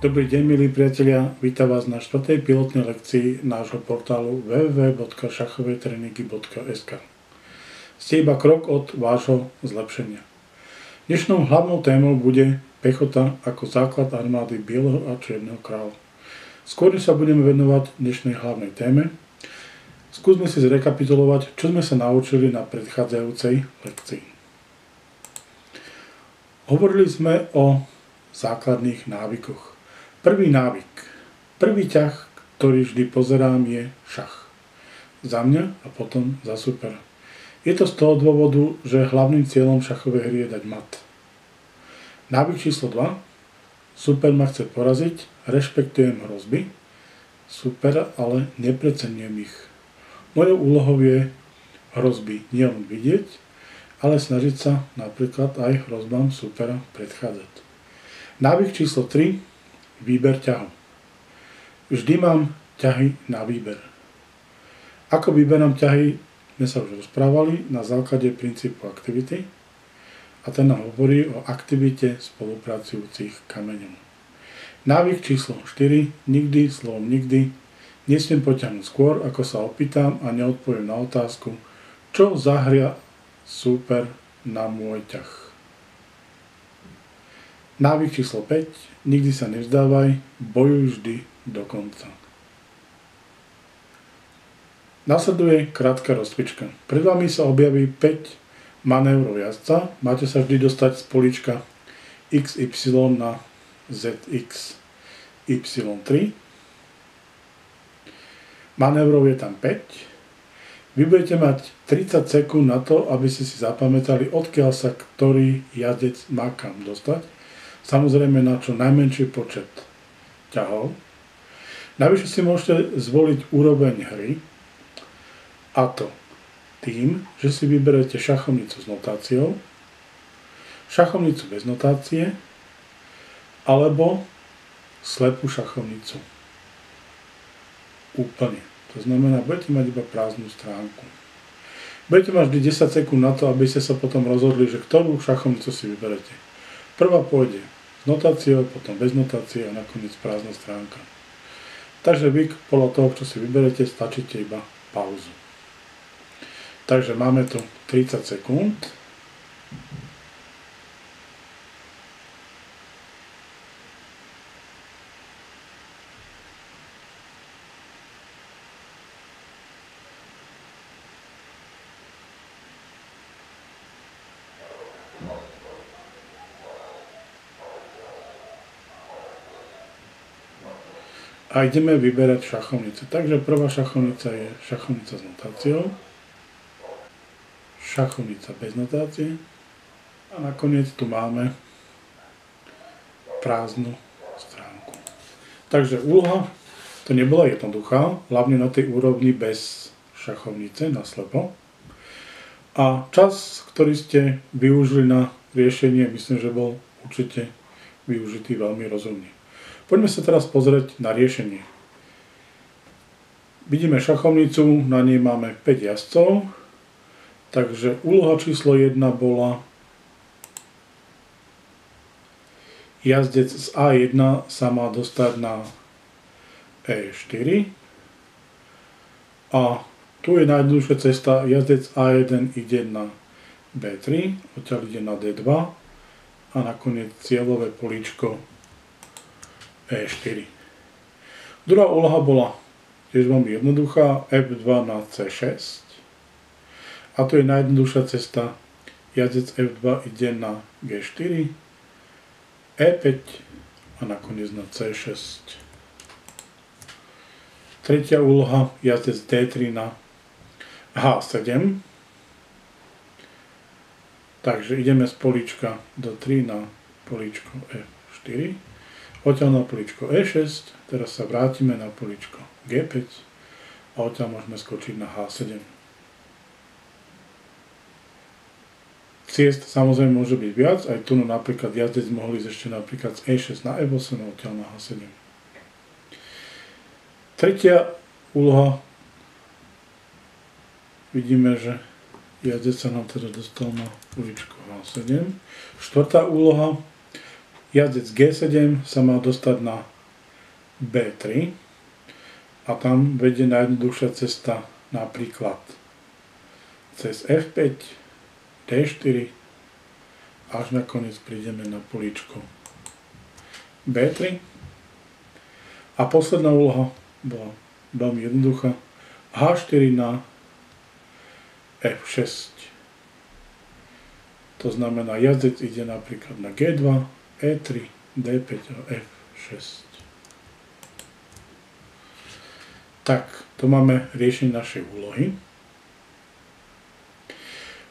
Dobrý deň, milí priatelia, vítam vás na 4. pilotnej lekcii nášho portálu www.šachovetréningy.sk. Ste iba krok od vášho zlepšenia. Dnešnou hlavnou témou bude pechota ako základ armády Bieleho a Čierneho kráľa. Skôr než sa budeme venovať dnešnej hlavnej téme, skúsme si zrekapitulovať, čo sme sa naučili na predchádzajúcej lekcii. Hovorili sme o základných návykoch. Prvý návyk, prvý ťah, ktorý vždy pozerám, je šach. Za mňa a potom za supera. Je to z toho dôvodu, že hlavným cieľom šachovej hry je dať mat. Návyk číslo 2. Super ma chce poraziť, rešpektujem hrozby. Super, ale nepreceňujem ich. Mojou úlohou je hrozby nielen vidieť, ale snažiť sa napríklad aj hrozbám supera predchádzať. Návyk číslo 3. Výber ťahov. Vždy mám ťahy na výber. Ako vyberám ťahy, sme sa už rozprávali na základe princípu aktivity a ten nám hovorí o aktivite spolupracujúcich kameňov. Návyk číslo 4. Nikdy, slovom nikdy, nesmiem potiahnuť skôr, ako sa opýtam a neodpoviem na otázku, čo zahria super na môj ťah. Návyk číslo 5. Nikdy sa nevzdávaj, bojuj vždy do konca. Nasleduje krátka rozcvička. Pred vami sa objaví 5 manévrov jazdca. Máte sa vždy dostať z políčka XY na ZX Y3. Manévrov je tam 5. Vy budete mať 30 sekúnd na to, aby ste si zapamätali, odkiaľ sa ktorý jazdec má kam dostať. Samozrejme na čo najmenší počet ťahov. Navyše si môžete zvoliť úroveň hry, a to tým, že si vyberete šachovnicu s notáciou, šachovnicu bez notácie alebo slepú šachovnicu. Úplne. To znamená, budete mať iba prázdnu stránku. Budete mať vždy 10 sekúnd na to, aby ste sa potom rozhodli, že ktorú šachovnicu si vyberete. Prvá pôjde s notáciou, potom bez notácie a nakoniec prázdna stránka. Takže vy podľa toho, čo si vyberete, stačíte iba pauzu. Takže máme tu 30 sekúnd. A ideme vyberať šachovnice. Takže prvá šachovnica je šachovnica s notáciou, šachovnica bez notácie a nakoniec tu máme prázdnu stránku. Takže úloha to nebola jednoduchá, hlavne na tej úrovni bez šachovnice naslepo. A čas, ktorý ste využili na riešenie, myslím, že bol určite využitý veľmi rozumne. Poďme sa teraz pozrieť na riešenie. Vidíme šachovnicu, na nej máme 5 jazdcov, takže úloha číslo 1 bola jazdec z A1 sa má dostať na E4 a tu je najjednoduchšia cesta, jazdec A1 ide na B3, odtiaľ ide na D2 a nakoniec cieľové políčko E4. Druhá úloha bola tiež veľmi jednoduchá, F2 na C6. A to je najjednoduchšia cesta, jazdec F2 ide na G4, E5 a nakoniec na C6. Tretia úloha, jazdec D3 na H7. Takže ideme z políčka do 3 na políčko F4. Odtiaľ na políčko E6, teraz sa vrátime na políčko G5 a odtiaľ môžeme skočiť na H7. Ciest samozrejme môže byť viac, aj tu napríklad jazdec mohli ísť ešte napríklad z E6 na F8 a odtiaľ na H7. Tretia úloha, vidíme, že jazdec sa nám teda dostal na políčko H7. Štvrtá úloha, Jazdec G7 sa má dostať na B3 a tam vedie najjednoduchšia cesta napríklad cez F5, D4 až nakoniec prídeme na políčko B3 a posledná úloha bola veľmi jednoduchá, H4 na F6. To znamená, jazdec ide napríklad na G2, E3, D5 a F6. Tak, to máme riešenie našej úlohy.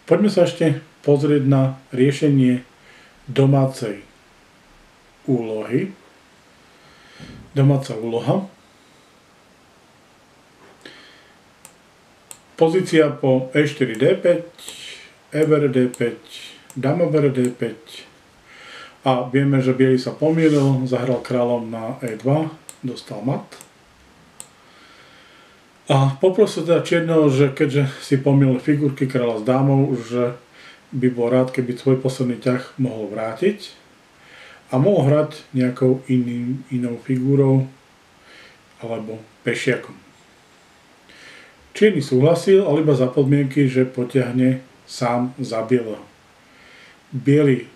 Poďme sa ešte pozrieť na riešenie domácej úlohy. Domáca úloha. Pozícia po E4, D5, E bere D5, dama bere D5 a vieme, že biely sa pomýlil, zahral kráľom na E2, dostal mat. A poprosil teda čierneho, že keďže si pomýlil figurky kráľa s dámou, že by bol rád, keby svoj posledný ťah mohol vrátiť a mohol hrať nejakou inou figúrou alebo pešiakom. Čierny súhlasil, ale iba za podmienky, že potiahne sám za bieleho. Biely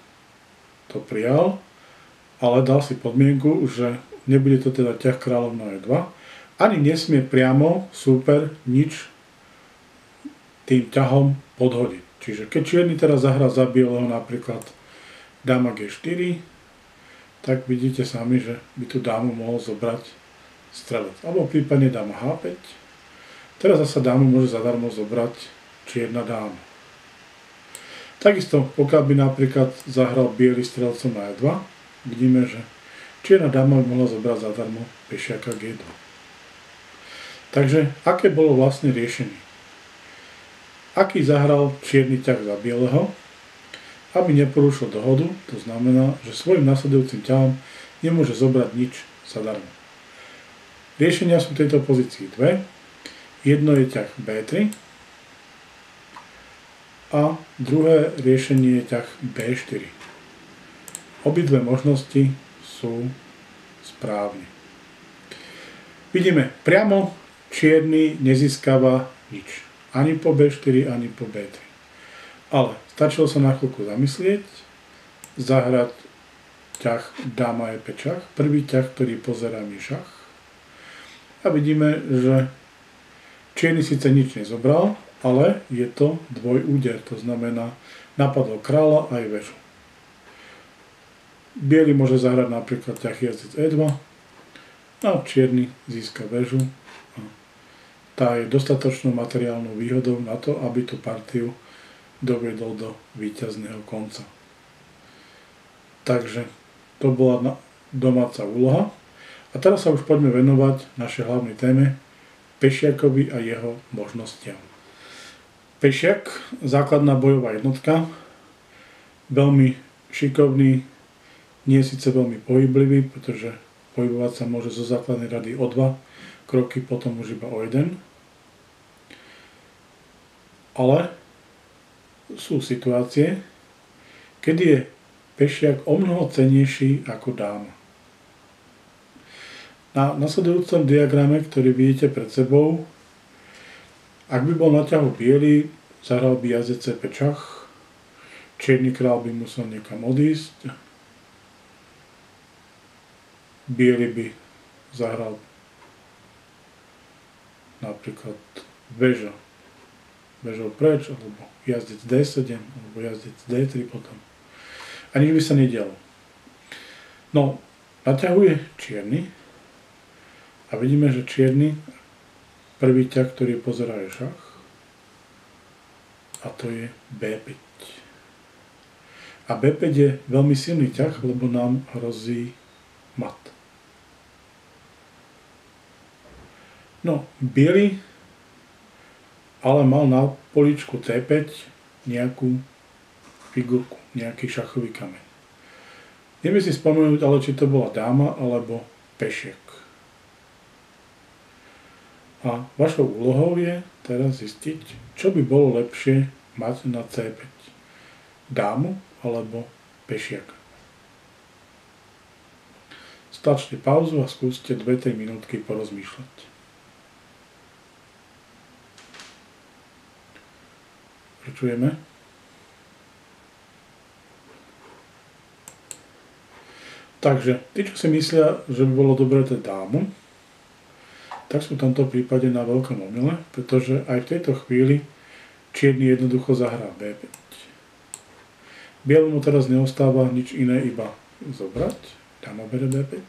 to prijal, ale dal si podmienku, že nebude to teda ťah kráľom na E2, ani nesmie priamo súper nič tým ťahom podhodiť. Čiže keď čierny teraz zahrá za bieleho napríklad dáma G4, tak vidíte sami, že by tú dámu mohol zobrať strelec. Alebo prípadne dáma H5. Teraz zasa dámu môže zadarmo zobrať čierna dáma. Takisto, pokiaľ by napríklad zahral biely strelcom na E2, vidíme, že čierna dáma by mohla zobrať zadarmo pešiaka G2. Takže, aké bolo vlastne riešenie? Aký zahral čierny ťah za bieleho, aby neporušil dohodu, to znamená, že svojim nasledujúcim ťahom nemôže zobrať nič zadarmo. Riešenia sú v tejto pozícii dve. Jedno je ťah B3 a druhé riešenie je ťah B4. Obidve možnosti sú správne. Vidíme, priamo čierny nezískava nič. Ani po B4, ani po B3. Ale stačilo sa na chvíľku zamyslieť, zahrať ťah dáma E5 šach, prvý ťah, ktorý pozerám je šach. A vidíme, že čierny síce nič nezobral, ale je to dvojúder, to znamená napadol kráľa aj väžu. Biely môže zahrať napríklad ťah jazdec E2 a čierny získa väžu. Tá je dostatočnou materiálnou výhodou na to, aby tú partiu doviedol do víťazného konca. Takže to bola domáca úloha. A teraz sa už poďme venovať našej hlavnej téme pešiakovi a jeho možnostiam. Pešiak, základná bojová jednotka, veľmi šikovný, nie je síce veľmi pohyblivý, pretože pohybovať sa môže zo základnej rady o 2 kroky, potom už iba o 1. Ale sú situácie, kedy je pešiak o mnoho cennejší ako dáma. Na nasledujúcom diagrame, ktorý vidíte pred sebou, ak by bol na ťahu biely, zahral by jazdec C5 šach, čierny král by musel niekam odísť, biely by zahral napríklad väžou preč, alebo jazdec D7, alebo jazdec D3 potom. A nič by sa nedialo. No, naťahuje čierny a vidíme, že čierny prvý ťah, ktorý pozerá je šach a to je B5. A B5 je veľmi silný ťah, lebo nám hrozí mat. No, biely ale mal na políčku C5 nejakú figurku, nejaký šachový kameň. Neviem si spomenúť, ale či to bola dáma alebo pešiak. A vašou úlohou je teraz zistiť, čo by bolo lepšie mať na C5. Dámu alebo pešiaka. Stlačte pauzu a skúste 2-3 minútky porozmýšľať. Počujeme? Takže, tí, čo si myslia, že by bolo dobré dať dámu, tak sú v tomto prípade na veľkom omyle, pretože aj v tejto chvíli čierny jednoducho zahrá B5. Bielomu teraz neostáva nič iné, iba zobrať. Dáma bere B5.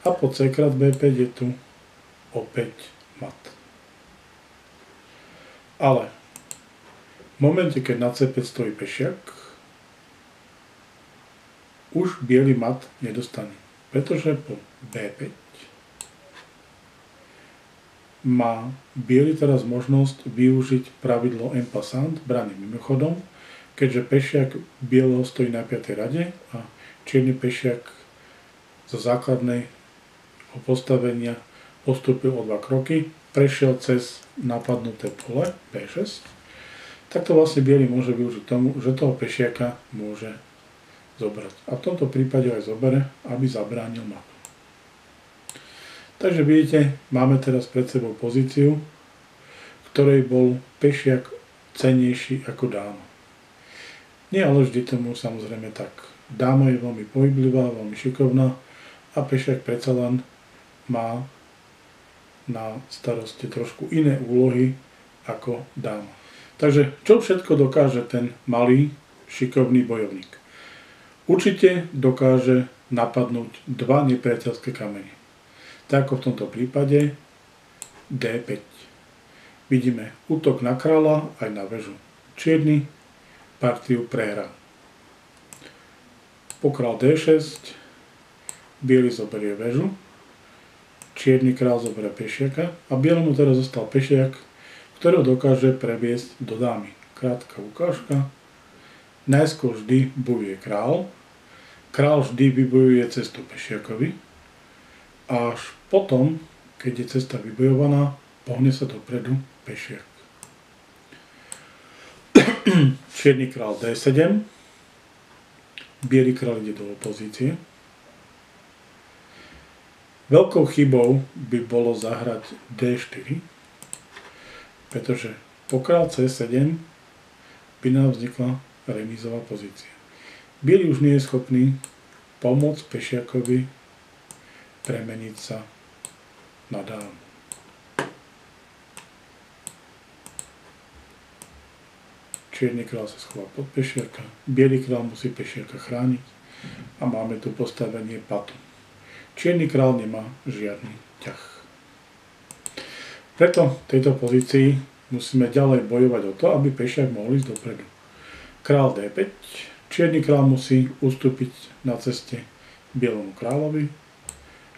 A po C krát B5 je tu opäť mat. Ale v momente, keď na C5 stojí pešiak, už biely mat nedostane, pretože po B5 má biely teraz možnosť využiť pravidlo en passant, brane mimochodom, keďže pešiak bieleho stojí na 5. rade a čierny pešiak zo základného postavenia postúpil o 2 kroky, prešiel cez napadnuté pole B6, tak to vlastne biely môže využiť tomu, že toho pešiaka môže zobrať. A v tomto prípade aj zobere, aby zabránil matu. Takže vidíte, máme teraz pred sebou pozíciu, v ktorej bol pešiak cennejší ako dáma. Nie ale vždy tomu samozrejme tak. Dáma je veľmi pohyblivá, veľmi šikovná a pešiak predsa len má na starosti trošku iné úlohy ako dáma. Takže čo všetko dokáže ten malý, šikovný bojovník? Určite dokáže napadnúť 2 nepriateľské kamene. Tak ako v tomto prípade D5. Vidíme útok na kráľa aj na väžu. Čierny partiu prehrá. Po král D6 biely zoberie väžu. Čierny kráľ zoberie pešiaka a bielemu teraz zostal pešiak, ktorého dokáže previesť do dámy. Krátka ukážka. Najskôr vždy bojuje král. Král vždy vybojuje cestu pešiakovi. Až potom, keď je cesta vybojovaná, pohne sa dopredu pešiak. Čierny král D7. Biely král ide do opozície. Veľkou chybou by bolo zahrať D4, pretože po král C7 by nám vznikla remízová pozícia. Biely už nie je schopný pomôcť pešiakovi premeniť sa na dámu. Čierny král sa schová pod pešiaka, biely král musí pešiaka chrániť a máme tu postavenie patu. Čierny král nemá žiadny ťah. Preto v tejto pozícii musíme ďalej bojovať o to, aby pešiak mohol ísť dopredu. Král D5. Čierny král musí ustúpiť na ceste bielomu kráľovi.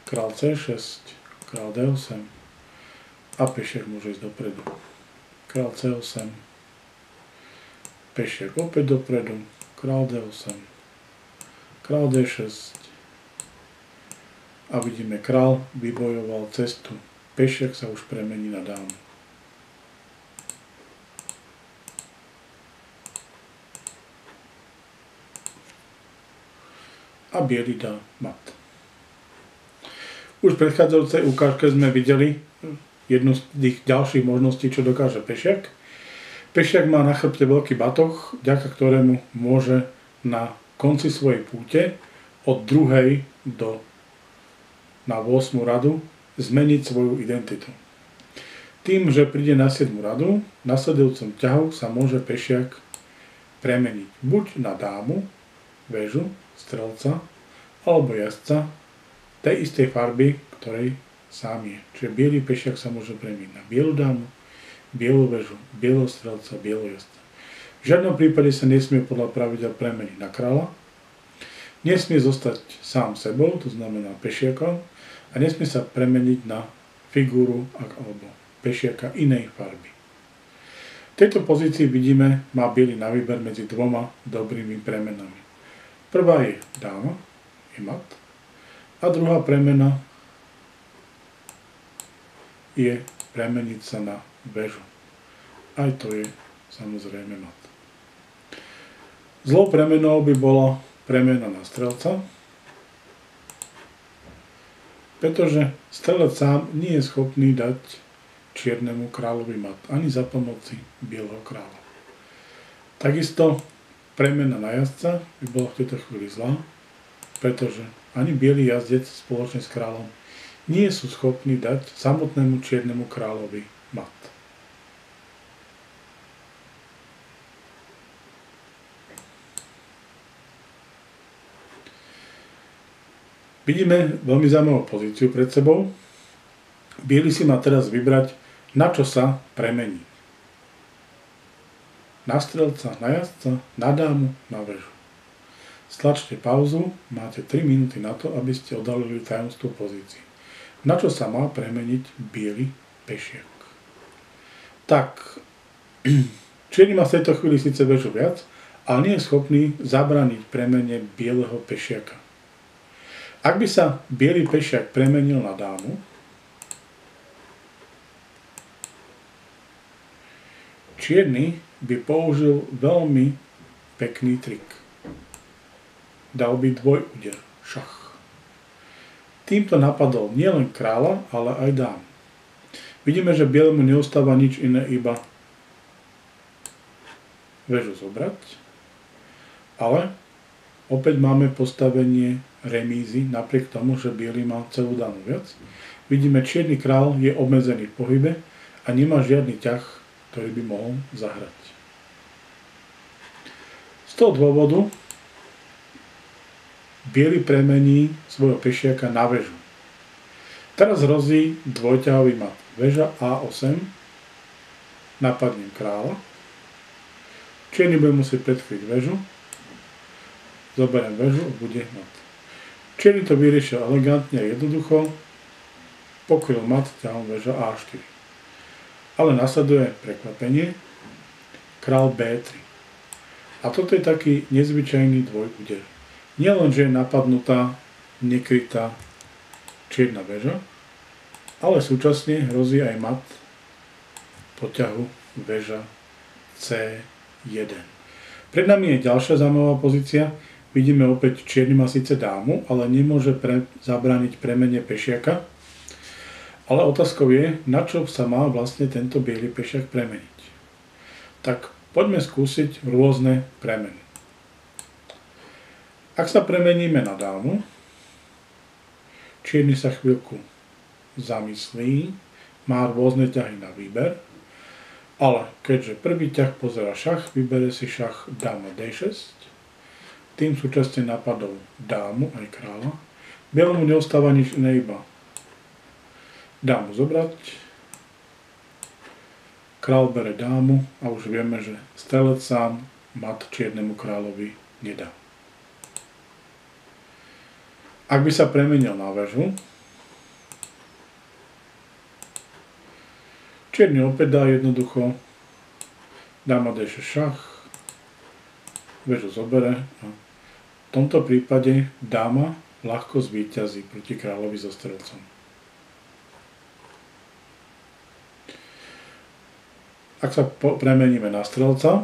Král C6, král D8 a pešiak môže ísť dopredu. Král C8, pešiak opäť dopredu, král D8, král D6 a vidíme, král vybojoval cestu. Pešiak sa už premení na dámu. A biely dá mat. Už v predchádzajúcej ukážke sme videli jednu z tých ďalších možností, čo dokáže pešiak. Pešiak má na chrbte veľký batoh, vďaka ktorému môže na konci svojej púte od 2. na 8. radu zmeniť svoju identitu. Tým, že príde na 7. radu, v nasledujúcom ťahu sa môže pešiak premeniť buď na dámu, väžu, strelca alebo jazdca tej istej farby, ktorej sám je. Čiže biely pešiak sa môže premeniť na bielu dámu, bielu väžu, bieleho strelca, bieleho jazdca. V žiadnom prípade sa nesmie podľa pravidel premeniť na kráľa, nesmie zostať sám sebou, to znamená pešiakom, a nesmie sa premeniť na figúru alebo pešiaka inej farby. V tejto pozícii vidíme, má biely na výber medzi 2 dobrými premenami. Prvá je dáma, je mat, a druhá premena je premeniť sa na väžu. Aj to je samozrejme mat. Zlou premenou by bola premena na strelca, pretože strelec sám nie je schopný dať čiernemu kráľovi mat, ani za pomoci bieleho kráľa. Takisto premena na jazdca by bola v tejto chvíli zlá, pretože ani biely jazdec spoločne s kráľom nie sú schopní dať samotnému čiernemu kráľovi mat. Vidíme veľmi zaujímavú pozíciu pred sebou. Biely si má teraz vybrať, na čo sa premení. Na strelca, na jazdca, na dámu, na väžu. Stlačte pauzu, máte 3 minúty na to, aby ste odhalili tajomstvo pozícií. Na čo sa má premeniť biely pešiak? Tak, čierny má v tejto chvíli síce väžu viac, ale nie je schopný zabrániť premene bieleho pešiaka. Ak by sa biely pešiak premenil na dámu, čierny by použil veľmi pekný trik. Dal by dvojúder, šach. Týmto napadol nielen kráľa, ale aj dámu. Vidíme, že bielemu neostáva nič iné, iba väžu zobrať, ale opäť máme postavenie remízy, napriek tomu, že biely má celú dámu viac. Vidíme, čierny král je obmedzený v pohybe a nemá žiadny ťah, ktorý by mohol zahrať. Z toho dôvodu biely premení svojho pešiaka na väžu. Teraz hrozí dvojťahový mat. Väža A8, napadnem kráľa, čierny bude musieť predkryť väžu, zoberiem väžu a bude mat. Čierny to vyriešil elegantne a jednoducho, pokryl mat ťahom väža A4. Ale nasleduje prekvapenie, král B3. A toto je taký nezvyčajný dvojúder. Nielen, že je napadnutá, nekrytá čierna väža, ale súčasne hrozí aj mat po ťahu väža C1. Pred nami je ďalšia zaujímavá pozícia. Vidíme opäť, čierny má síce dámu, ale nemôže zabrániť premene pešiaka. Ale otázkou je, na čo sa má vlastne tento biely pešiak premeniť. Tak poďme skúsiť rôzne premeny. Ak sa premeníme na dámu, čierny sa chvíľku zamyslí, má rôzne ťahy na výber, ale keďže prvý ťah pozerá šach, vybere si šach dáma D6, tým súčasne napadol dámu aj kráľa. Bielemu neostáva nič iné, iba dámu zobrať, král bere dámu a už vieme, že strelec sám mat čiernemu kráľovi nedá. Ak by sa premenil na väžu, čierny opäť dá jednoducho dáma D6 šach, väžu zobere a v tomto prípade dáma ľahko zvíťazí proti kráľovi so strelcom. Ak sa premeníme na strelca,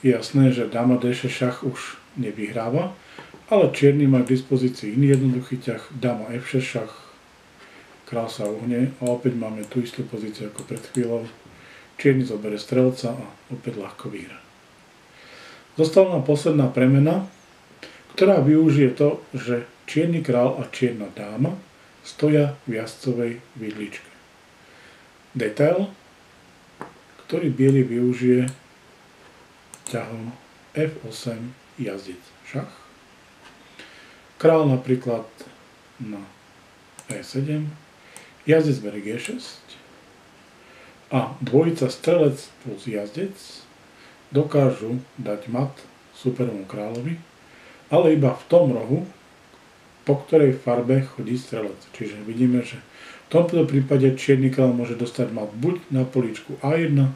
je jasné, že dáma D6 šach už nevyhráva, ale čierny má k dispozícii iný jednoduchý ťah, dáma F6 šach, král sa uhne a opäť máme tú istú pozíciu ako pred chvíľou. Čierny zobere strelca a opäť ľahko vyhrá. Zostala nám posledná premena, ktorá využije to, že čierny král a čierna dáma stoja v jazdcovej vidličke. Detail, ktorý biely využije ťahom F8 jazdec šach. Král napríklad na E7, jazdec berie G6 a dvojica strelec plus jazdec dokážu dať mat superovému kráľovi, ale iba v tom rohu, po ktorej farbe chodí strelec. Čiže vidíme, že v tomto prípade čierny kráľ môže dostať mat buď na políčku A1,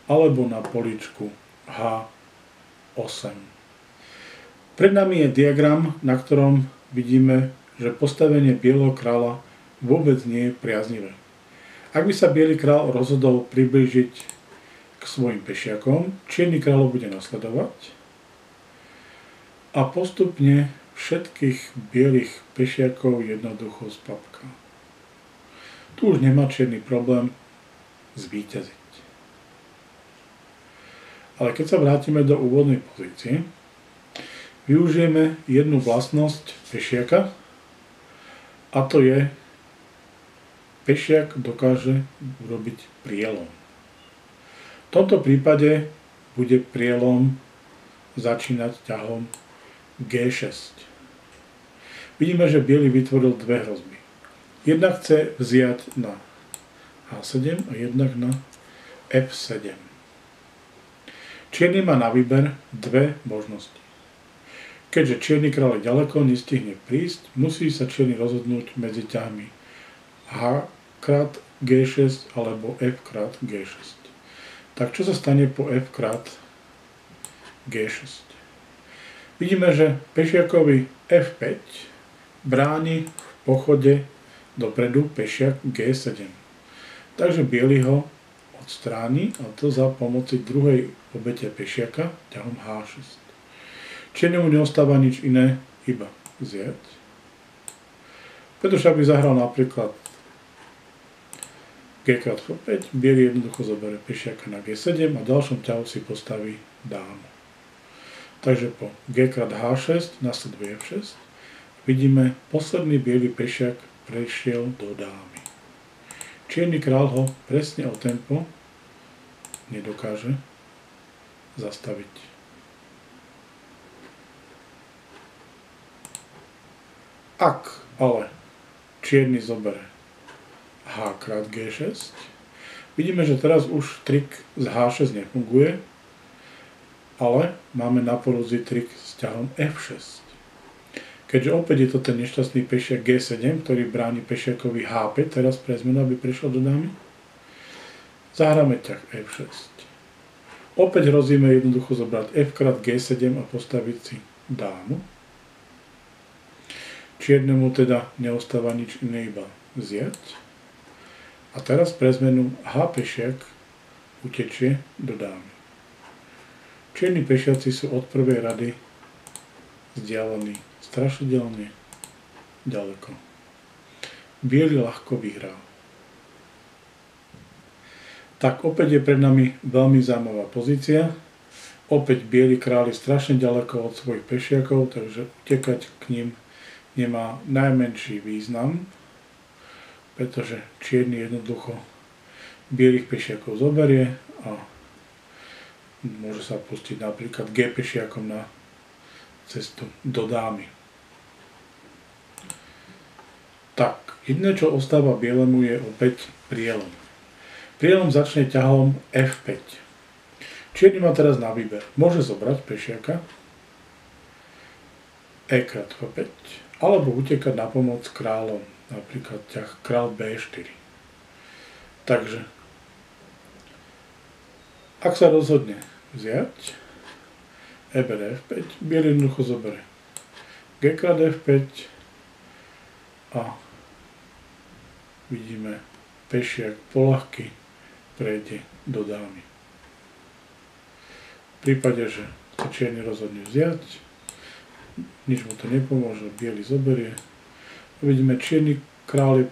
alebo na políčku H8. Pred nami je diagram, na ktorom vidíme, že postavenie bieleho kráľa vôbec nie je priaznivé. Ak by sa biely kráľ rozhodol priblížiť k svojim pešiakom, čierny kráľ bude nasledovať a postupne všetkých bielých pešiakov jednoducho spapká. Tu už nemá čierny problém zvíťaziť. Ale keď sa vrátime do úvodnej pozície, využijeme jednu vlastnosť pešiaka, a to je, pešiak dokáže urobiť prielom. V tomto prípade bude prielom začínať ťahom G6. Vidíme, že biely vytvoril dve hrozby. Jednak chce vziať na H7 a jednak na F7. Čierny má na výber dve možnosti. Keďže čierny kráľ je ďaleko, nestihne prísť, musí sa čierny rozhodnúť medzi ťahmi H krát G6 alebo F krát G6. Tak čo sa stane po F krát G6? Vidíme, že pešiakovi F5 bráni v pochode dopredu pešiak G7. Takže biely ho odstráni, a to za pomoci druhej obete pešiaka ťahom H6. Čierny mu neostáva nič iné, iba vziať. Pretože aby zahral napríklad G krát F5, biely jednoducho zoberie pešiaka na G7 a v ďalšom ťahu si postaví dámu. Takže po G krát H6 nasleduje F6. Vidíme, posledný biely pešiak prešiel do dámy. Čierny král ho presne o tempo nedokáže zastaviť. Ak ale čierny zobere H krát G6, vidíme, že teraz už trik z H6 nefunguje, ale máme na porúdzi trik s ťahom F6. Keďže opäť je to ten nešťastný pešiak G7, ktorý bráni pešiakovi H5, teraz pre zmenu, aby prešiel do dámy, zahráme ťah F6. Opäť hrozíme jednoducho zobrať F krát G7 a postaviť si dámu. Čiernemu teda neostáva nič iné, iba vziať. A teraz pre zmenu H pešiak utečie do dámy. Čierni pešiaci sú od prvej rady vzdialení strašidelne ďaleko. Biely ľahko vyhral. Tak opäť je pred nami veľmi zaujímavá pozícia. Opäť biely kráľ je strašne ďaleko od svojich pešiakov, takže utekať k ním nemá najmenší význam, pretože čierny jednoducho bielých pešiakov zoberie a môže sa pustiť napríklad G pešiakom na cestu do dámy. Tak, jediné, čo ostáva bielemu, je opäť prielom. Prielom začne ťahom F5. Čierny má teraz na výber. Môže zobrať pešiaka E krát F5, alebo utekať na pomoc kráľom, napríklad ťah král B4. Takže, ak sa rozhodne vziať E bere F5, biely jednoducho zoberie G krát F5 a vidíme, pešiak poľahky prejde do dámy. V prípade, že sa čierny rozhodne vziať, nič mu to nepomôže, biely zoberie. Vidíme, čierny kráľ je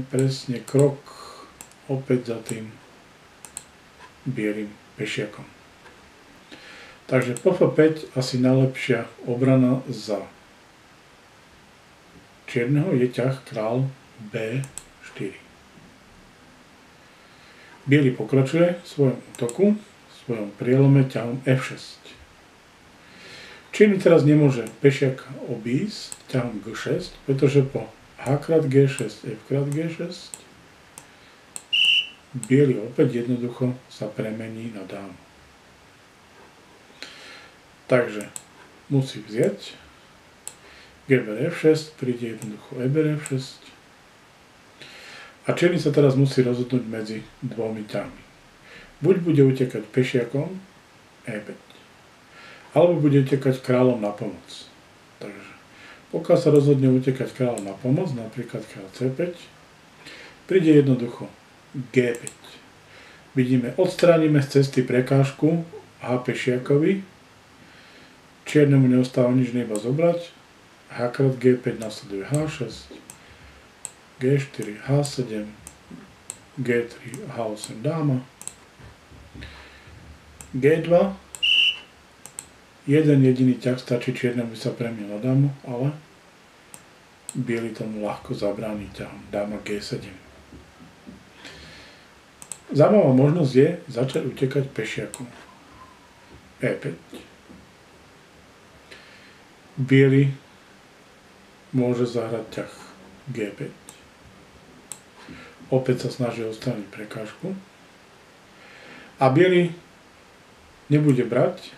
presne krok opäť za tým bielým pešiakom. Takže po F5 asi najlepšia obrana za čierneho je ťah kráľ B4. Biely pokračuje v svojom útoku, v svojom prielome ťahom F6. Čierny teraz nemôže pešiak obísť ťahom G6, pretože po H krát G6, F krát G6 biely opäť jednoducho sa premení na dámu. Takže musí vziať G bere F6, príde jednoducho E bere F6 a čierny sa teraz musí rozhodnúť medzi dvomi ťahmi. Buď bude utekať pešiakom E5, alebo bude utekať kráľom na pomoc. Takže pokiaľ sa rozhodne utekať kráľom na pomoc, napríklad kráľ C5, príde jednoducho G5. Vidíme, odstránime z cesty prekážku H pešiakovi, čiernemu neostáva nič iba zobrať H krát G5 nasleduje H6, G4, H7, G3, H8 dáma, G2, jeden jediný ťah stačí čiernemu, by sa premiel na dámu, ale biely tomu ľahko zabráni ťahom, dáma G7. Zaujímavá možnosť je začať utekať pešiakom. E5. Biely môže zahrať ťah G5. Opäť sa snaží odstrániť prekážku. A biely nebude brať,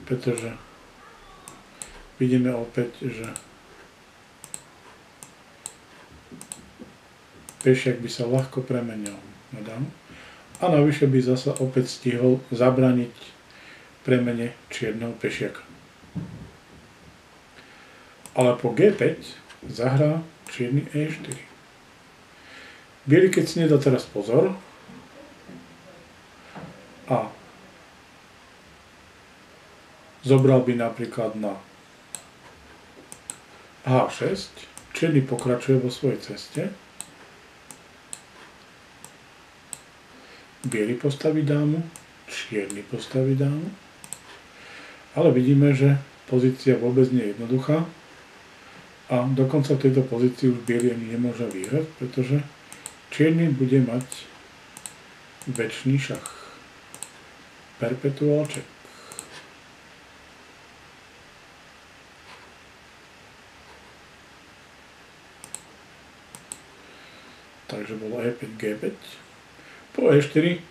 pretože vidíme opäť, že pešiak by sa ľahko premenil na dámu a navyše by zasa opäť stihol zabrániť premene čierneho pešiaka. Ale po G5 zahrá čierny E4. Biely, keď si nedá teraz pozor a zobral by napríklad na H6, čierny pokračuje vo svojej ceste, biely postaví dámu, čierny postaví dámu, ale vidíme, že pozícia vôbec nie je jednoduchá a dokonca v tejto pozícii už biely ani nemôže vyhrať, pretože čierny bude mať večný šach. Perpetuál check. Takže bolo E5, G5. Po E4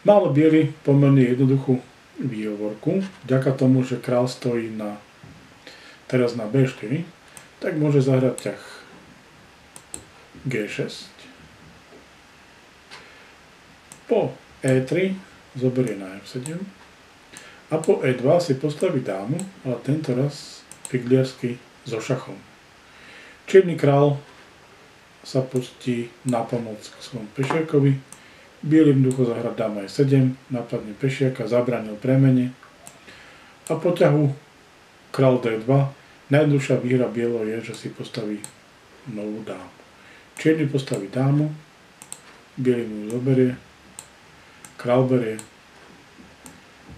mal biely pomerne jednoduchú výhovorku. Vďaka tomu, že král stojí teraz na B4, tak môže zahrať ťah G6. Po E3 zoberie na F7 a po E2 si postaví dámu, ale tento raz figliarsky so šachom. Čierny král sa pustí na pomoc k svojmu pešiakovi, biely jednoducho zahrá dáma E7, napadne pešiaka, zabránil premene a po ťahu král D2 najjednoduchšia výhra bielo je, že si postaví novú dámu. Čierny postaví dámu, biely mu zoberie, král berie,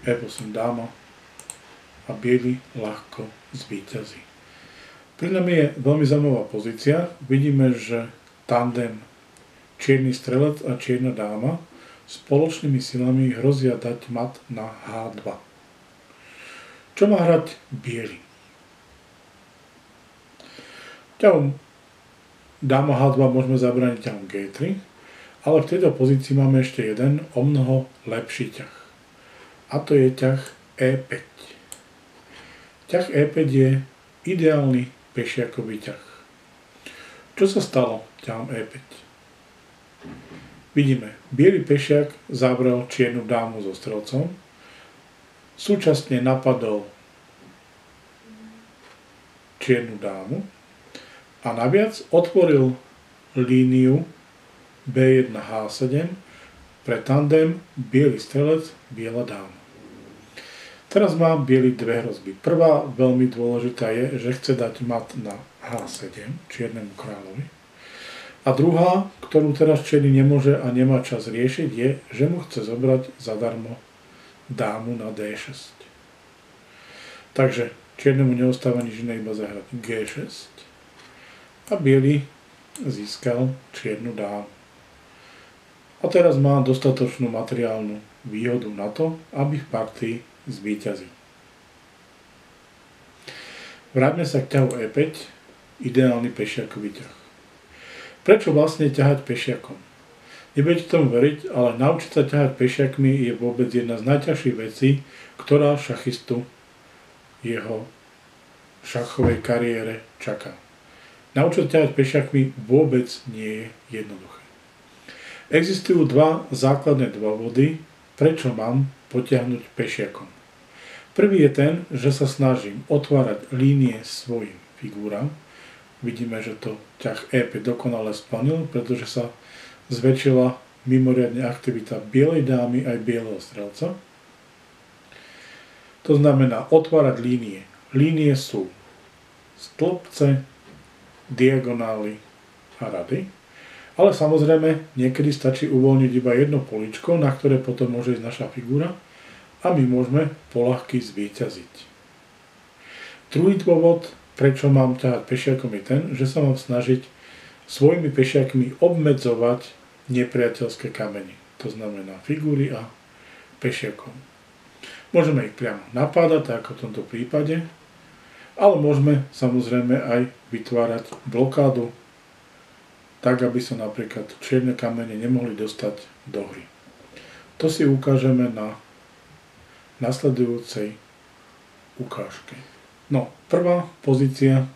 E8 dáma a biely ľahko zvíťazí. Pri nám je veľmi zaujímavá pozícia. Vidíme, že tandem čierny strelec a čierna dáma spoločnými silami hrozia dať mat na H2. Čo má hrať biely? Ťahom dáma H2 môžeme zabrániť ťahom G3, ale v tejto pozícii máme ešte jeden o mnoho lepší ťah. A to je ťah E5. Ťah E5 je ideálny pešiakový ťah. Čo sa stalo ťahom E5? Vidíme, biely pešiak zavrel čiernu dámu so strelcom, súčasne napadol čiernu dámu a naviac otvoril líniu B1 H7 pre tandem biely strelec, biela dáma. Teraz má biely dve hrozby. Prvá, veľmi dôležitá je, že chce dať mat na H7 čiernemu kráľovi. A druhá, ktorú teraz čierny nemôže a nemá čas riešiť, je, že mu chce zobrať zadarmo dámu na D6. Takže čiernemu neostáva nič iné, iba zahrať G6 a biely získal čiernu dámu. A teraz má dostatočnú materiálnu výhodu na to, aby v partii zvíťazil. Vráťme sa k ťahu E5, ideálny pešiakový ťah. Prečo vlastne ťahať pešiakom? Nebudete tomu veriť, ale naučiť sa ťahať pešiakmi je vôbec jedna z najťažších vecí, ktorá šachistu jeho šachovej kariére čaká. Naučiť sa ťahať pešiakmi vôbec nie je jednoduché. Existujú dva základné dôvody, prečo mám potiahnuť pešiakom. Prvý je ten, že sa snažím otvárať línie svojim figúram. Vidíme, že to ťah E5 dokonale splnil, pretože sa zväčšila mimoriadne aktivita bielej dámy aj bieleho strelca. To znamená otvárať línie. Línie sú stĺpce, diagonály a rady. Ale samozrejme, niekedy stačí uvoľniť iba jedno políčko, na ktoré potom môže ísť naša figúra a my môžeme poľahky zvíťaziť. Druhý dôvod, prečo mám ťahať pešiakom, je ten, že sa mám snažiť svojimi pešiakmi obmedzovať nepriateľské kamene. To znamená figúry a pešiakov. Môžeme ich priamo napádať, tak ako v tomto prípade, ale môžeme samozrejme aj vytvárať blokádu, tak aby sa napríklad čierne kamene nemohli dostať do hry. To si ukážeme na nasledujúcej ukážke. No, prvá pozícia,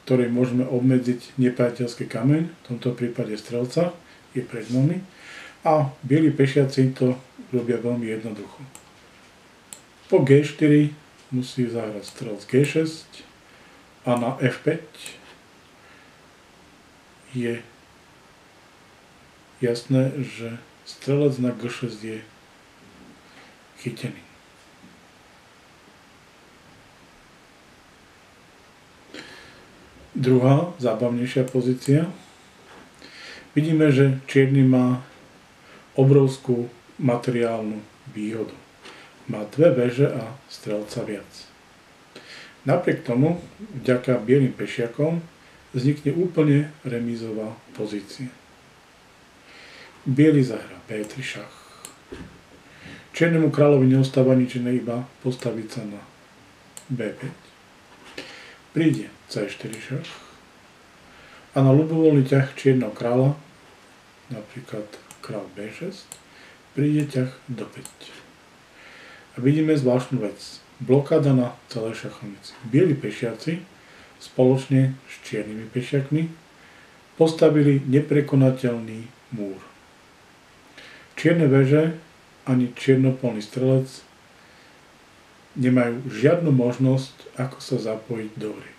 ktorej môžeme obmedziť nepriateľský kameň, v tomto prípade strelca, je pred nami a bieli pešiaci to robia veľmi jednoducho. Po G4 musí zahrať strelec G6 a na F5 je jasné, že strelec na G6 je chytený. Druhá, zábavnejšia pozícia. Vidíme, že čierny má obrovskú materiálnu výhodu. Má dve veže a strelca viac. Napriek tomu, vďaka bielým pešiakom, vznikne úplne remízová pozícia. Biely zahrá B3 šach. Čiernemu kráľovi neostáva nič iné, iba postaviť sa na B5. Príde C4 šach a na ľubovoľný ťah čierneho kráľa, napríklad kráľ B6, príde ťah do 5. A vidíme zvláštnu vec. Blokáda na celej šachovnici. Bieli pešiaci spoločne s čiernymi pešiakmi postavili neprekonateľný múr. Čierne veže ani čiernopolný strelec nemajú žiadnu možnosť, ako sa zapojiť do hry.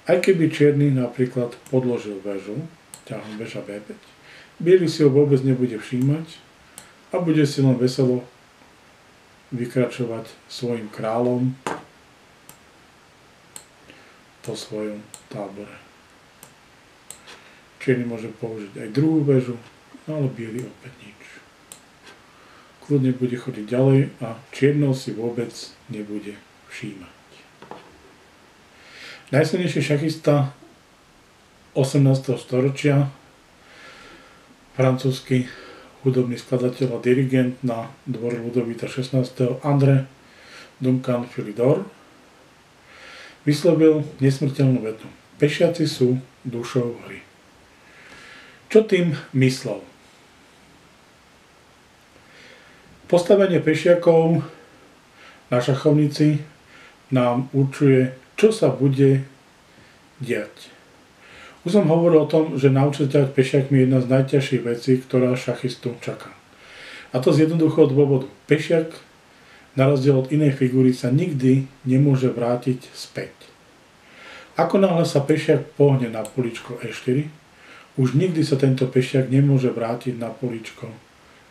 Aj keby čierny napríklad podložil väžu, ťahom väža B5, biely si ho vôbec nebude všímať a bude si len veselo vykračovať svojim kráľom po svojom tábore. Čierny môže použiť aj druhú väžu, ale biely opäť nič. Kľudne bude chodiť ďalej a čiernou si vôbec nebude všímať. Najsilnejší šachista 18. storočia, francúzsky hudobný skladateľ a dirigent na dvore Ludovita XVI. André Duncan Philidor, vyslovil nesmrteľnú vetu. Pešiaci sú dušou hry. Čo tým myslel? Postavenie pešiakov na šachovnici nám určuje, čo sa bude diať. Už som hovoril o tom, že naučiť ťahať pešiakmi je jedna z najťažších vecí, ktorá šachistu čaká. A to z jednoduchého dôvodu. Pešiak, na rozdiel od inej figúry, sa nikdy nemôže vrátiť späť. Ako náhle sa pešiak pohne na políčko E4, už nikdy sa tento pešiak nemôže vrátiť na políčko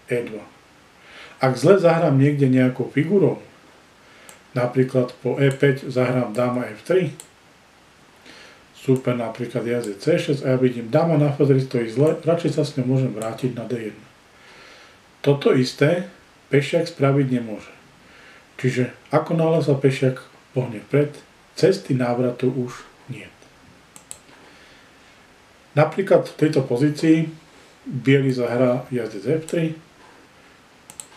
E2. Ak zle zahrám niekde nejakou figurou, napríklad po E5 zahrám dáma F3, super, napríklad jazdec C6 a ja vidím, dáma na F3 stojí zle, radšej sa s ňou môžem vrátiť na D1. Toto isté pešiak spraviť nemôže. Čiže ako náhle sa pešiak pohne vpred, cesty návratu už nie. Napríklad v tejto pozícii biely zahrá jazdec F3,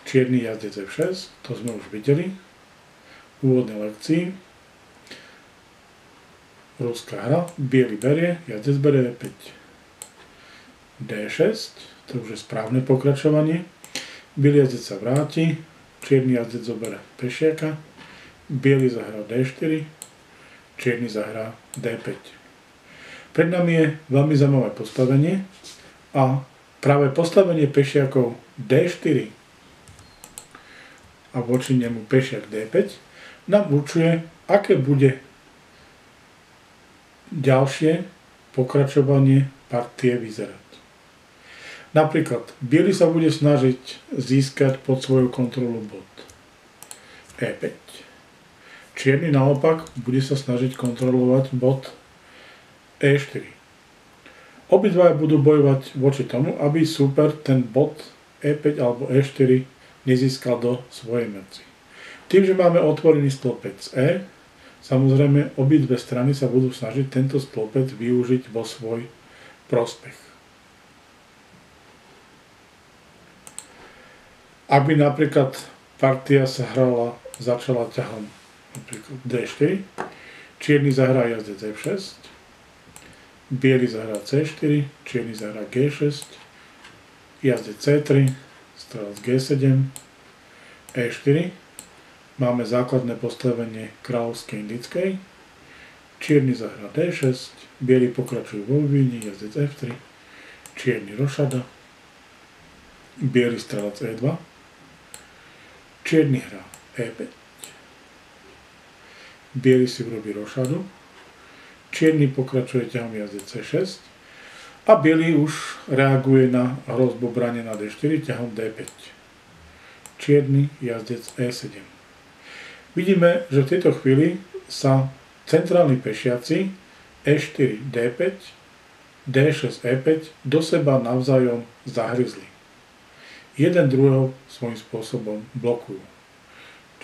čierny jazdec F6, to sme už videli v úvodnej lekcii. Ruská hra, biely berie, jazdec berie E5. D6, to už je správne pokračovanie. Biely jazdec sa vráti, čierny jazdec zoberie pešiaka, biely zahrá D4, čierny zahrá D5. Pred nami je veľmi zaujímavé postavenie a práve postavenie pešiakov D4 a voči nemu pešiak D5 nám určuje, aké bude ďalšie pokračovanie partie vyzerať. Napríklad, biely sa bude snažiť získať pod svoju kontrolu bod E5. Čierny naopak bude sa snažiť kontrolovať bod E4. Obidvaja budú bojovať voči tomu, aby súper ten bod E5 alebo E4 nezískal do svojej merci. Tým, že máme otvorený stĺpec E, samozrejme obidve strany sa budú snažiť tento stĺpec využiť vo svoj prospech. Ak by napríklad partia sa začala ťahom napríklad D4, čierny zahrá jazdec F6, biely zahrá C4, čierny zahrá G6, jazdec C3, strelec G7, E4. Máme základné postavenie kráľovskej indickej, čierny zahrá D6, biely pokračujú vo vývine, jazdec F3, čierny rošada, biely strelec E2, čierny hrá E5, biely si urobí rošadu, čierny pokračuje ťahom jazdec C6 a biely už reaguje na hrozbu brane na D4 ťahom D5. Čierny jazdec E7. Vidíme, že v tejto chvíli sa centrálni pešiaci E4 D5, D6 E5 do seba navzájom zahryzli. Jeden druhého svojím spôsobom blokujú.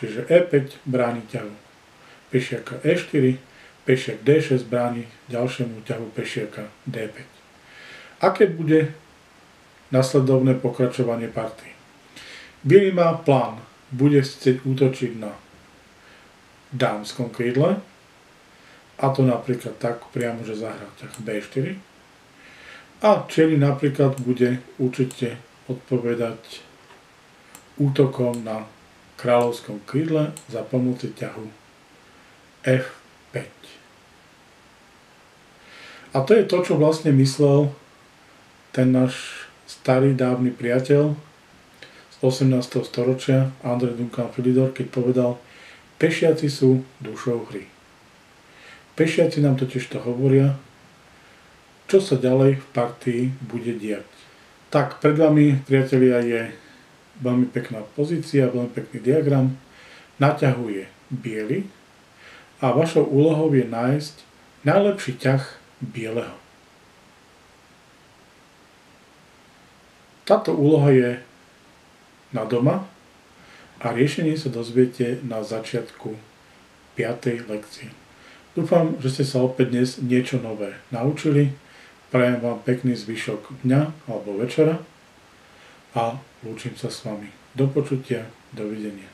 Čiže E5 bráni ťahu pešiaka E4, pešiak D6 bráni ďalšiemu ťahu pešiaka D5. Aké bude nasledovné pokračovanie partie? Bielý má plán, bude chcieť útočiť na dámskom krídle, a to napríklad tak priamo, že zahrá ťah B4. A čierny napríklad bude určite odpovedať útokom na kráľovskom krídle za pomoci ťahu F5. A to je to, čo vlastne myslel ten náš starý dávny priateľ z 18. storočia Andrej Duncan Philidor, keď povedal: pešiaci sú dušou hry. Pešiaci nám totiž to hovoria, čo sa ďalej v partii bude diať. Tak pred vami, priatelia, je veľmi pekná pozícia, veľmi pekný diagram. Na ťahu je biely a vašou úlohou je nájsť najlepší ťah bieleho. Táto úloha je na doma a riešenie sa dozviete na začiatku 5. lekcie. Dúfam, že ste sa opäť dnes niečo nové naučili. Prajem vám pekný zvyšok dňa alebo večera a lúčim sa s vami. Do počutia, dovidenia.